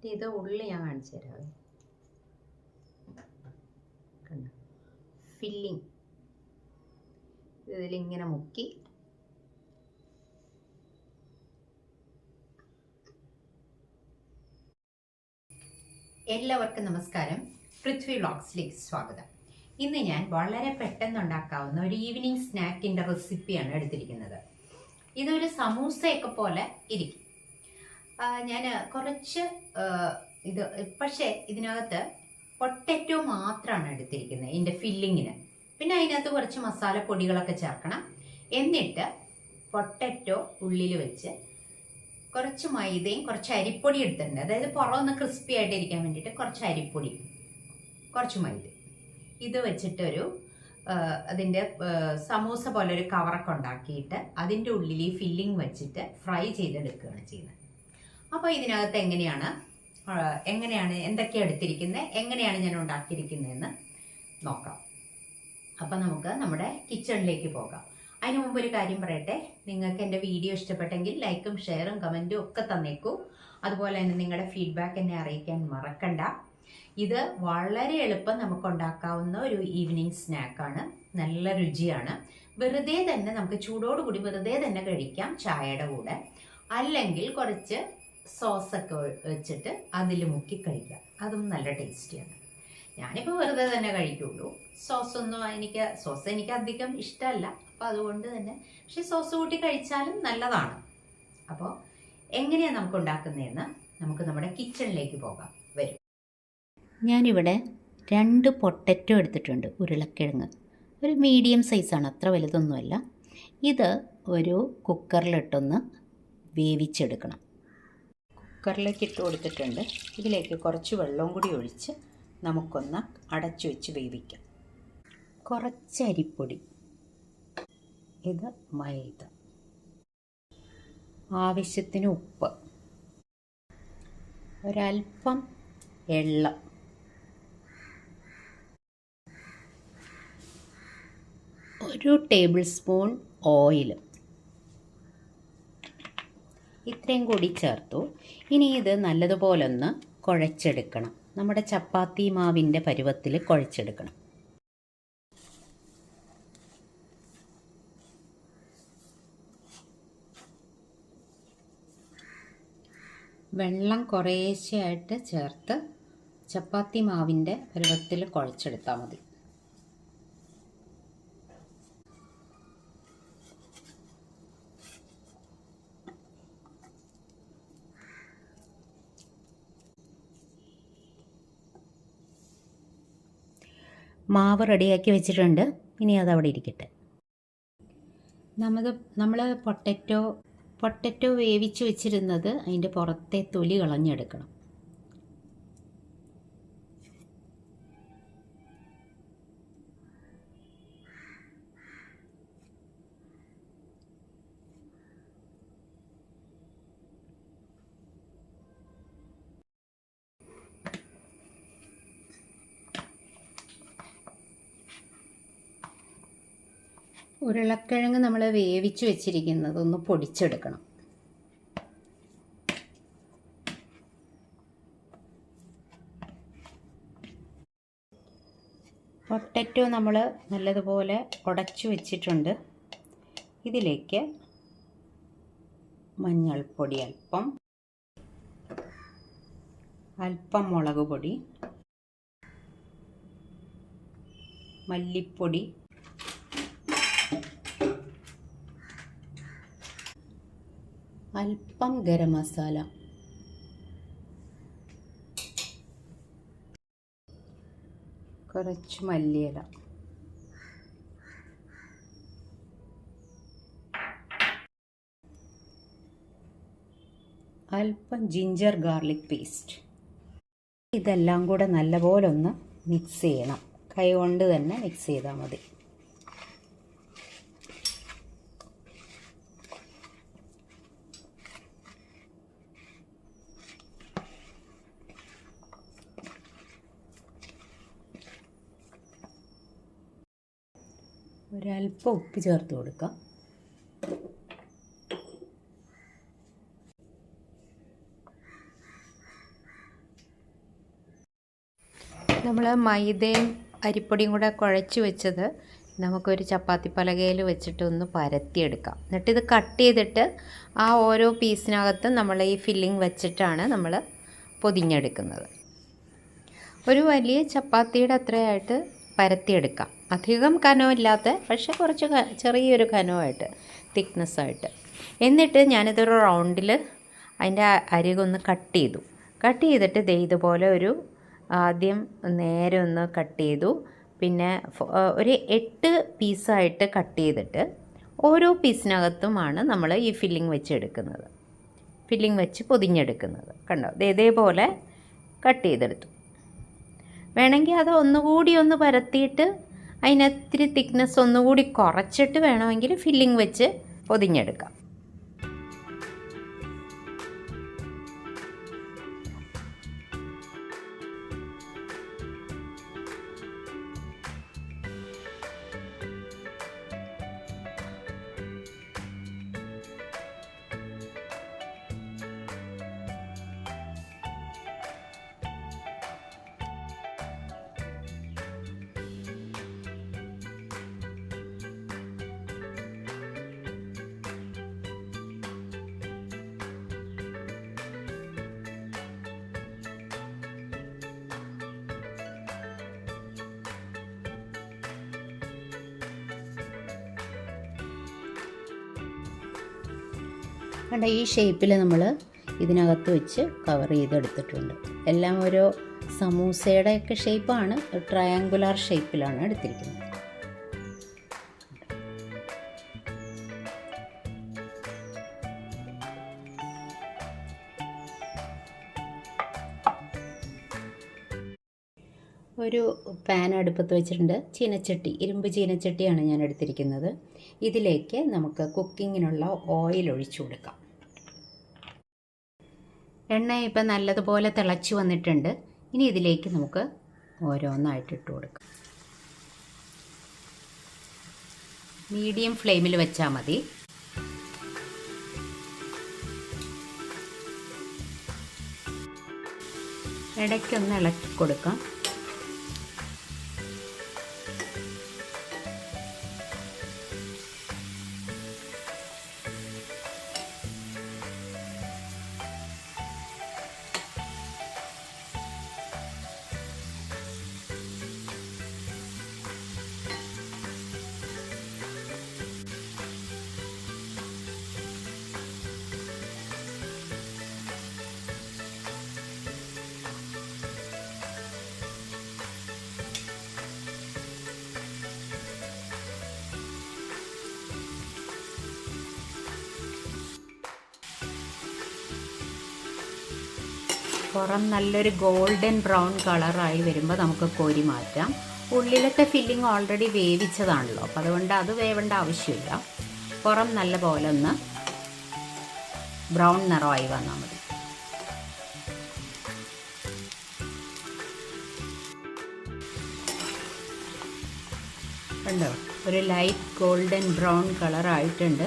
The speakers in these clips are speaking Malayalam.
ഇത് ഉള്ളി ഞാൻ കാണിച്ചു തരാവേ. കണ്ടോ, ഫില്ലിങ് ഇതിലിങ്ങനെ മുക്കി എല്ലാവർക്കും നമസ്കാരം. പൃഥ്വി വ്ളോഗ്സിലേക്ക് സ്വാഗതം. ഇന്ന് ഞാൻ വളരെ പെട്ടെന്നുണ്ടാക്കാവുന്ന ഒരു ഈവനിങ് സ്നാക്കിൻ്റെ റെസിപ്പിയാണ് എടുത്തിരിക്കുന്നത്. ഇതൊരു സമൂസയൊക്കെ പോലെ ഇരിക്കും. ഞാൻ കുറച്ച് ഇത് പക്ഷേ ഇതിനകത്ത് പൊട്ടറ്റോ മാത്രമാണ് എടുത്തിരിക്കുന്നത് ഇതിൻ്റെ ഫില്ലിങ്ങിന്. പിന്നെ അതിനകത്ത് കുറച്ച് മസാലപ്പൊടികളൊക്കെ ചേർക്കണം. എന്നിട്ട് പൊട്ടറ്റോ ഉള്ളിൽ വെച്ച് കുറച്ച് മൈദയും കുറച്ച് അരിപ്പൊടി എടുത്തിട്ടുണ്ട്. അതായത് പുറമൊന്ന് ക്രിസ്പി ആയിട്ടിരിക്കാൻ വേണ്ടിയിട്ട് കുറച്ച് അരിപ്പൊടി, കുറച്ച് മൈദ ഇത് വെച്ചിട്ടൊരു അതിൻ്റെ സമൂസ പോലെ ഒരു കവറൊക്കെ ഉണ്ടാക്കിയിട്ട് അതിൻ്റെ ഉള്ളിൽ ഈ ഫില്ലിങ് വെച്ചിട്ട് ഫ്രൈ ചെയ്തെടുക്കുകയാണ് ചെയ്യുന്നത്. അപ്പോൾ ഇതിനകത്ത് എങ്ങനെയാണ് എന്തൊക്കെയാണ് എടുത്തിരിക്കുന്നത്, എങ്ങനെയാണ് ഞാൻ ഉണ്ടാക്കിയിരിക്കുന്നതെന്ന് നോക്കാം. അപ്പം നമുക്ക് നമ്മുടെ കിച്ചണിലേക്ക് പോകാം. അതിന് മുമ്പ് ഒരു കാര്യം പറയട്ടെ. നിങ്ങൾക്ക് എൻ്റെ വീഡിയോ ഇഷ്ടപ്പെട്ടെങ്കിൽ ലൈക്കും ഷെയറും കമൻറ്റും ഒക്കെ തന്നേക്കൂ. അതുപോലെ തന്നെ നിങ്ങളുടെ ഫീഡ്ബാക്ക് എന്നെ അറിയിക്കാൻ മറക്കണ്ട. ഇത് വളരെ എളുപ്പം നമുക്ക് ഉണ്ടാക്കാവുന്ന ഒരു ഈവനിങ് സ്നാക്കാണ്. നല്ല രുചിയാണ്. വെറുതെ തന്നെ നമുക്ക് ചൂടോടുകൂടി വെറുതെ തന്നെ കഴിക്കാം ചായയുടെ കൂടെ. അല്ലെങ്കിൽ കുറച്ച് സോസൊക്കെ വെച്ചിട്ട് അതിൽ മുക്കി കഴിക്കാം. അതും നല്ല ടേസ്റ്റിയാണ്. ഞാനിപ്പോൾ വെറുതെ തന്നെ കഴിക്കുള്ളൂ. സോസ് എനിക്ക് അധികം ഇഷ്ടമല്ല. അപ്പോൾ അതുകൊണ്ട് തന്നെ, പക്ഷെ സോസ് കൂട്ടി കഴിച്ചാലും നല്ലതാണ്. അപ്പോൾ എങ്ങനെയാണ് നമുക്ക് ഉണ്ടാക്കുന്നതെന്ന് നമുക്ക് നമ്മുടെ കിച്ചണിലേക്ക് പോകാം. വരും. ഞാനിവിടെ 2 പൊട്ടറ്റോ എടുത്തിട്ടുണ്ട്, ഉരുളക്കിഴങ്ങ്. ഒരു മീഡിയം സൈസാണ്, അത്ര വലുതൊന്നുമല്ല. ഇത് ഒരു കുക്കറിലിട്ടൊന്ന് വേവിച്ചെടുക്കണം. കുക്കറിലേക്ക് ഇട്ട് കൊടുത്തിട്ടുണ്ട്. ഇതിലേക്ക് കുറച്ച് വെള്ളവും കൂടി ഒഴിച്ച് നമുക്കൊന്ന് അടച്ചു വെച്ച് വേവിക്കാം. കുറച്ച് അരിപ്പൊടി, ഇത് മൈദ, ആവശ്യത്തിന് ഉപ്പ്, ഒരൽപ്പം എള്ളം, ഒരു ടേബിൾ സ്പൂൺ ഓയിൽ, ഇത്രയും കൂടി ചേർത്തു. ഇനി ഇത് നല്ലതുപോലെ ഒന്ന് കുഴച്ചെടുക്കണം. നമ്മുടെ ചപ്പാത്തി മാവിൻ്റെ പരുവത്തിൽ കുഴച്ചെടുക്കണം. വെള്ളം കുറേശ്ശെയായിട്ട് ചേർത്ത് ചപ്പാത്തി മാവിൻ്റെ പരുവത്തിൽ കുഴച്ചെടുത്താൽ മതി. മാവ് റെഡിയാക്കി വെച്ചിട്ടുണ്ട്. ഇനി അതവിടെ ഇരിക്കട്ടെ. നമ്മൾ പൊട്ടറ്റോ വേവിച്ച് വെച്ചിരുന്നത് അതിൻ്റെ പുറത്തെ തൊലി കളഞ്ഞെടുക്കണം. ഉരുളക്കിഴങ്ങ് നമ്മൾ വേവിച്ച് വെച്ചിരിക്കുന്നത് ഒന്ന് പൊടിച്ചെടുക്കണം. പൊട്ടറ്റോ നമ്മൾ നല്ലതുപോലെ ഉടച്ചു വെച്ചിട്ടുണ്ട്. ഇതിലേക്ക് മഞ്ഞൾപ്പൊടി അല്പം മുളക് പൊടി, മല്ലിപ്പൊടി, അല്പം ഗരം മസാല, കുറച്ച് മല്ലിയില, അല്പം ജിഞ്ചർ ഗാർലിക് പേസ്റ്റ്. ഇതെല്ലാം കൂടെ നല്ലപോലെ ഒന്ന് മിക്സ് ചെയ്യണം. കൈ കൊണ്ട് തന്നെ മിക്സ് ചെയ്താൽ മതി. ഒരല്പം ഉപ്പ് ചേർത്ത് കൊടുക്കാം. നമ്മൾ മൈദയും അരിപ്പൊടിയും കൂടെ കുഴച്ച് വെച്ചത് നമുക്കൊരു ചപ്പാത്തി പലകയിൽ വെച്ചിട്ട് ഒന്ന് പരത്തിയെടുക്കാം. എന്നിട്ട് ഇത് കട്ട് ചെയ്തിട്ട് ആ ഓരോ പീസിനകത്തും നമ്മൾ ഈ ഫില്ലിംഗ് വെച്ചിട്ടാണ് നമ്മൾ പൊതിഞ്ഞെടുക്കുന്നത്. ഒരു വലിയ ചപ്പാത്തിയുടെ അത്രയായിട്ട് പരത്തിയെടുക്കാം. അധികം കനമില്ലാത്ത, പക്ഷേ കുറച്ച് ചെറിയൊരു കനമായിട്ട്, തിക്നെസ്സായിട്ട്. എന്നിട്ട് ഞാനിതൊരു റൗണ്ടിൽ അതിൻ്റെ അരികൊന്ന് കട്ട് ചെയ്തിട്ട് ഇതുപോലെ ആദ്യം നേരെ ഒന്ന് കട്ട് ചെയ്തു. പിന്നെ ഒരു 8 പീസായിട്ട് കട്ട് ചെയ്തിട്ട് ഓരോ പീസിനകത്തുമാണ് നമ്മൾ ഈ ഫില്ലിംഗ് വെച്ചെടുക്കുന്നത്, ഫില്ലിംഗ് വെച്ച് പൊതിഞ്ഞെടുക്കുന്നത്. കണ്ടോ, ഇതേപോലെ കട്ട് ചെയ്തെടുത്തു. വേണമെങ്കിൽ അത് ഒന്നുകൂടി ഒന്ന് പരത്തിയിട്ട് അതിനത്തിരി തിക്നെസ് ഒന്നുകൂടി കുറച്ചിട്ട് വേണമെങ്കിൽ ഫില്ലിംഗ് വെച്ച് പൊതിഞ്ഞെടുക്കാം. കണ്ട, ഈ ഷേപ്പിൽ നമ്മൾ ഇതിനകത്ത് വെച്ച് കവർ ചെയ്തെടുത്തിട്ടുണ്ട്. എല്ലാം ഓരോ സമൂസയുടെയൊക്കെ ഷേപ്പാണ്, ട്രയാങ്കുലാർ ഷേപ്പിലാണ് എടുത്തിരിക്കുന്നത്. ഒരു പാൻ അടുപ്പത്ത് വെച്ചിട്ടുണ്ട്. ചീനച്ചട്ടി, ഇരുമ്പ് ചീനച്ചട്ടിയാണ് ഞാൻ എടുത്തിരിക്കുന്നത്. ഇതിലേക്ക് നമുക്ക് കുക്കിങ്ങിനുള്ള ഓയിൽ ഒഴിച്ചു കൊടുക്കാം. എണ്ണ ഇപ്പം നല്ലതുപോലെ തിളച്ച് വന്നിട്ടുണ്ട്. ഇനി ഇതിലേക്ക് നമുക്ക് ഓരോന്നായിട്ട് ഇട്ട് കൊടുക്കാം. മീഡിയം ഫ്ലെയിമിൽ വെച്ചാൽ മതി. ഇടയ്ക്കൊന്ന് ഇളക്കി കൊടുക്കാം. പുറം നല്ലൊരു ഗോൾഡൻ ബ്രൗൺ കളറായി വരുമ്പോൾ നമുക്ക് കോരി മാറ്റാം. ഉള്ളിലത്തെ ഫില്ലിംഗ് ഓൾറെഡി വേവിച്ചതാണല്ലോ, അപ്പോൾ അതുകൊണ്ട് അത് വേവേണ്ട ആവശ്യമില്ല. പുറം നല്ല പോലെ ഒന്ന് ബ്രൗൺ നിറമായി വന്നാൽ മതി. കണ്ടോ, ഒരു ലൈറ്റ് ഗോൾഡൻ ബ്രൗൺ കളറായിട്ടുണ്ട്.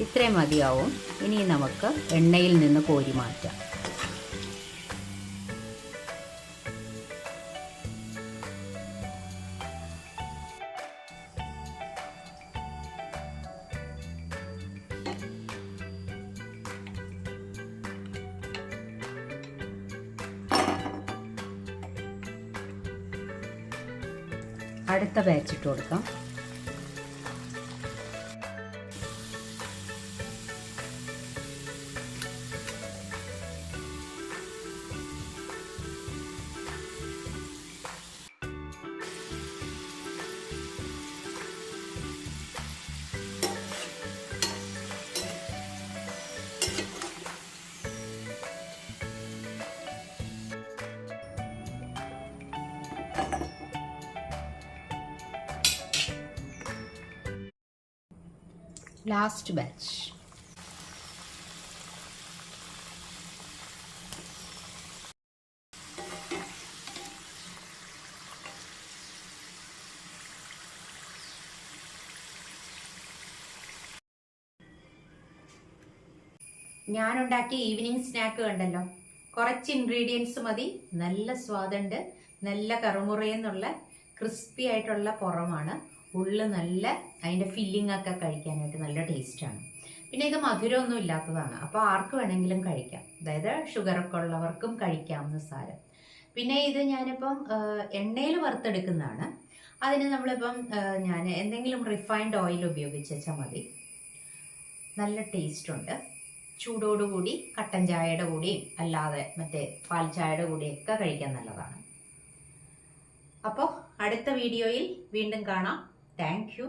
ഇത്രയും മതിയാവും. ഇനി നമുക്ക് എണ്ണയിൽ നിന്ന് കോരി മാറ്റാം. അടുത്ത ബാച്ച് ഇട്ട് കൊടുക്കാം. Last batch. ഞാനുണ്ടാക്കിയ ഈവനിങ് സ്നാക്ക് കണ്ടല്ലോ, കുറച്ച് ഇൻഗ്രീഡിയൻസ് മതി, നല്ല സ്വാദുണ്ട്, നല്ല കറുമുറയെന്നുള്ള ക്രിസ്പി ആയിട്ടുള്ള പുറമാണ്, ഉള്ളു നല്ല അതിൻ്റെ ഫില്ലിംഗ് ഒക്കെ കഴിക്കാനായിട്ട് നല്ല ടേസ്റ്റാണ്. പിന്നെ ഇത് മധുരമൊന്നും ഇല്ലാത്തതാണ്, അപ്പോൾ ആർക്ക് വേണമെങ്കിലും കഴിക്കാം, അതായത് ഷുഗറൊക്കെ ഉള്ളവർക്കും കഴിക്കാവുന്ന സാരം. പിന്നെ ഇത് ഞാനിപ്പം എണ്ണയിൽ വറുത്തെടുക്കുന്നതാണ്. അതിന് നമ്മളിപ്പം ഞാൻ എന്തെങ്കിലും റിഫൈൻഡ് ഓയിൽ ഉപയോഗിച്ച് വെച്ചാൽ മതി. നല്ല ടേസ്റ്റ് ഉണ്ട്. ചൂടോടുകൂടി കട്ടൻ ചായയുടെ കൂടിയും അല്ലാതെ മറ്റേ പാൽ ചായയുടെ കൂടിയൊക്കെ കഴിക്കാൻ നല്ലതാണ്. അപ്പോൾ അടുത്ത വീഡിയോയിൽ വീണ്ടും കാണാം. Thank you.